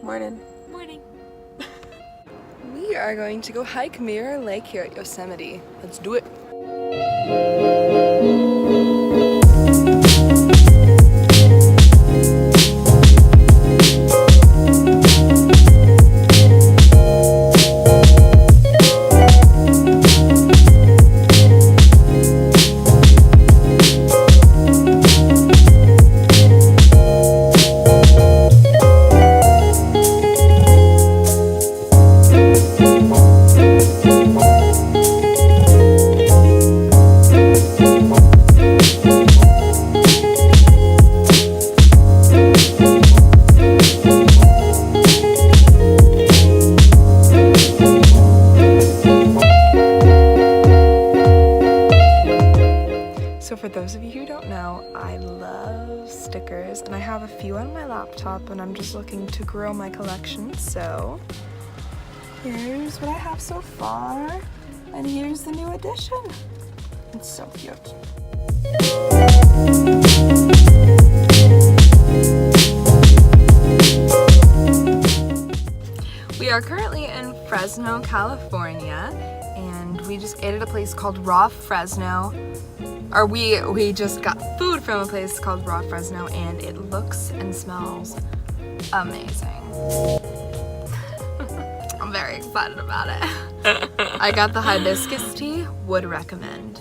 Morning. Morning. We are going to go hike Mirror Lake here at Yosemite. Let's do it. So for those of you who don't know, I love stickers and I have a few on my laptop and I'm just looking to grow my collection. So here's what I have so far and here's the new edition. It's so cute. We are currently in Fresno, California, and we just ate at a place called Raw Fresno. Or we just got food from a place called Raw Fresno, and it looks and smells amazing. I'm very excited about it. I got the hibiscus tea, would recommend.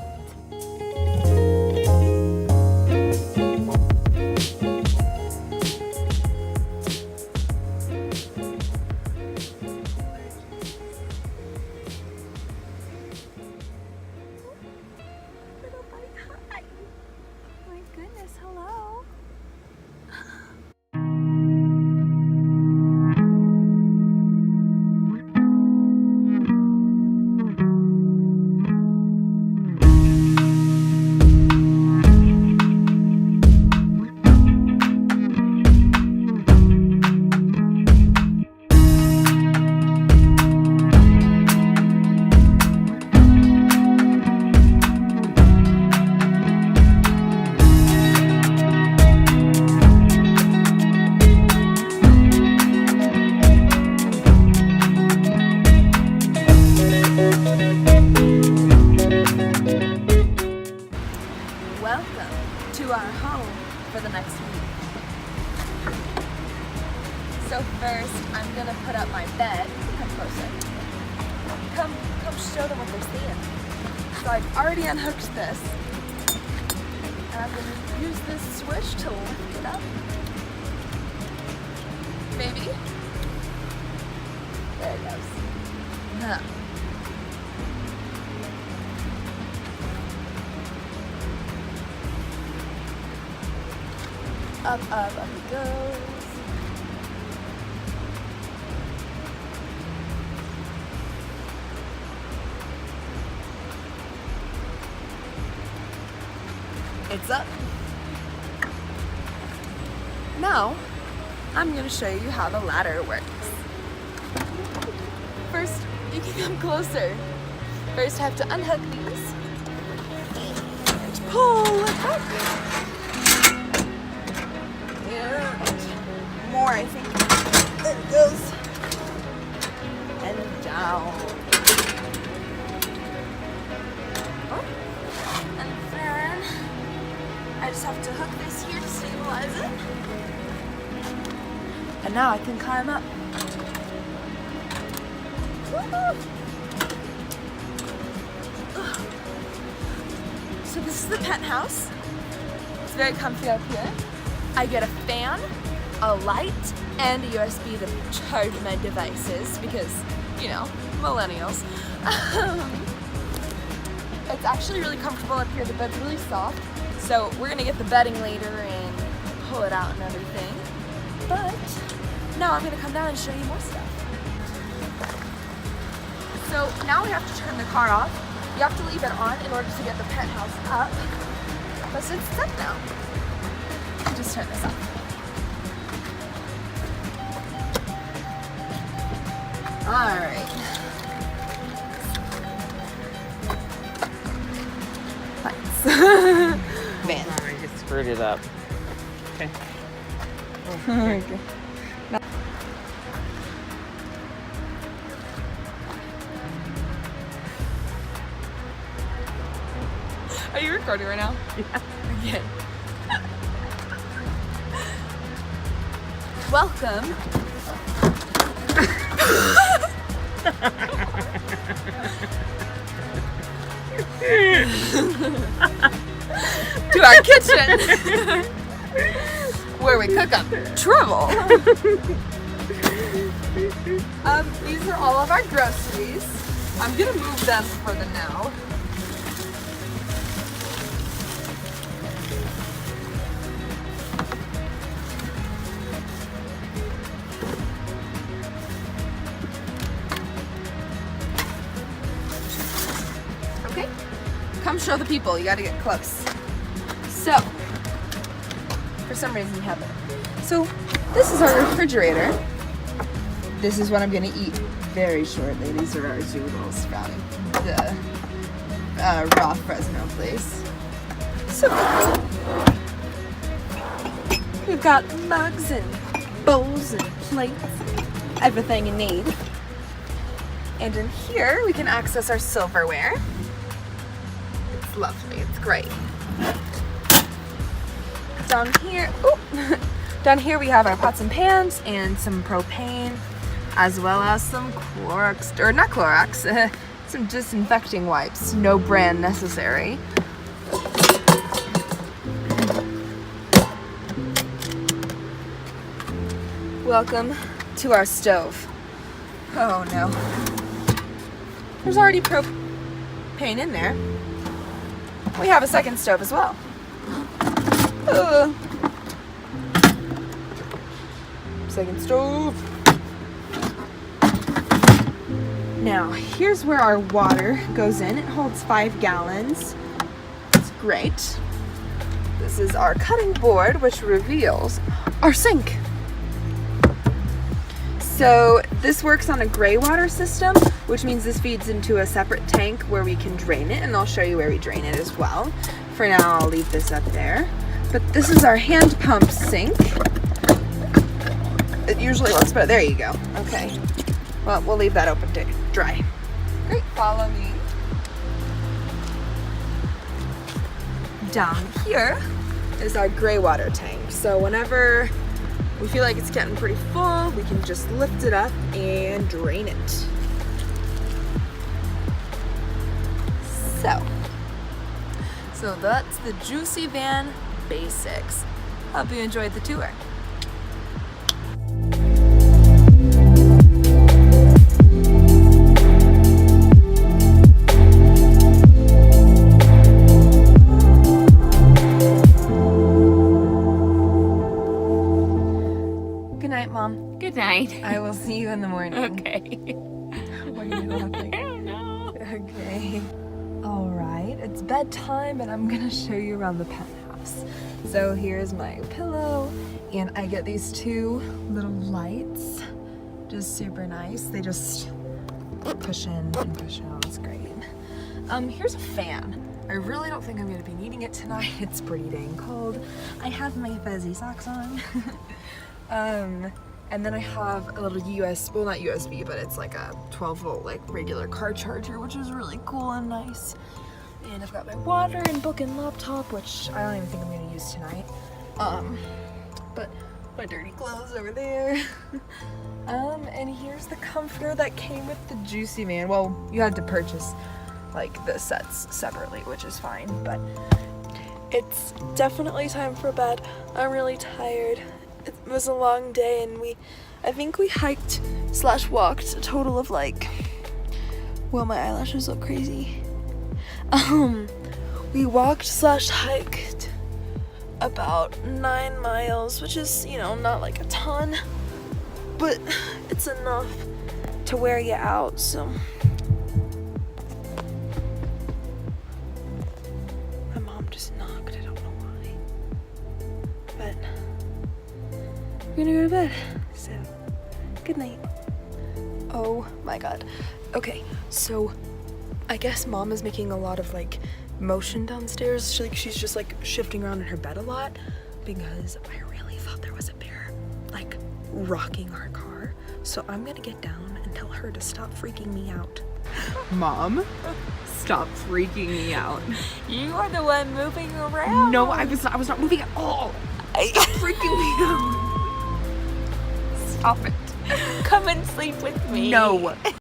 Hello. Welcome to our home for the next week. So first, I'm gonna put up my bed. Come closer. Come show them what they're seeing. So I've already unhooked this, and I'm gonna use this switch to lift it up. Maybe. There it goes. Huh. Up it goes. It's up. Now, I'm going to show you how the ladder works. First, you can come closer. First, I have to unhook these and pull it back. More, I think. There it goes. And down. Oh. And then I just have to hook this here to stabilize it. And now I can climb up. Woo-hoo. So this is the penthouse. It's very comfy up here. I get a fan, a light, and a USB to charge my devices because, you know, millennials. It's actually really comfortable up here. The bed's really soft. So we're gonna get the bedding later and pull it out and everything. But now I'm gonna come down and show you more stuff. So now we have to turn the car off. You have to leave it on in order to get the penthouse up. But since it's up now, just turn this off. All right. Van. I just screwed it up. Okay. Okay. recording right now? Yeah. Okay. Welcome. To our kitchen. Where we cook up trouble. These are all of our groceries. I'm gonna move them for the now. Okay, come show the people. You gotta get close. So, for some reason you have it. So, this is our refrigerator. This is what I'm gonna eat very shortly. These are our zoodles from the raw Fresno place. So cool. We've got mugs and bowls and plates, everything you need. And in here we can access our silverware. It's lovely, it's great. Down here, down here we have our pots and pans and some propane, as well as some Clorox, or not Clorox, some disinfecting wipes, no brand necessary. Welcome to our stove. Oh no. There's already propane in there. We have a second stove as well. Second stove. Now, here's where our water goes in. It holds 5 gallons. It's great. This is our cutting board, which reveals our sink. So this works on a gray water system, which means this feeds into a separate tank where we can drain it, and I'll show you where we drain it as well. For now, I'll leave this up there. But this is our hand pump sink. It usually looks better. There you go. Okay. Well, we'll leave that open to dry. Great, follow me. Down here is our gray water tank. So whenever we feel like it's getting pretty full, we can just lift it up and drain it. So that's the Jucy van basics. Hope you enjoyed the tour. Good night, Mom. Good night. I will see you in the morning. Okay. Why are you laughing? I don't know. Okay. All right, it's bedtime and I'm gonna show you around the penthouse. So here's my pillow, and I get these 2 little lights. Just super nice. They just push in and push out. It's great. Here's a fan. I really don't think I'm gonna be needing it tonight. It's pretty dang cold. I have my fuzzy socks on. And then I have a little well, not USB, but it's like a 12-volt like regular car charger, which is really cool and nice. And I've got my water and book and laptop, which I don't even think I'm gonna use tonight. But my dirty clothes over there. And here's the comforter that came with the Jucy van. Well, you had to purchase like the sets separately, which is fine, but it's definitely time for bed. I'm really tired. It was a long day, and I think we hiked / walked a total of like, well, my eyelashes look crazy. We walked / hiked about 9 miles, which is, you know, not like a ton, but it's enough to wear you out, so. My mom just knocked, I don't know why, but we're gonna go to bed, so good night. Oh my god. Okay, so I guess Mom is making a lot of like motion downstairs. She's just like shifting around in her bed a lot, because I really thought there was a bear, like, rocking our car. So I'm gonna get down and tell her to stop freaking me out. Mom, stop freaking me out. You are the one moving around. No, I was not moving at all. Stop freaking me out. Stop it. Come and sleep with me. No.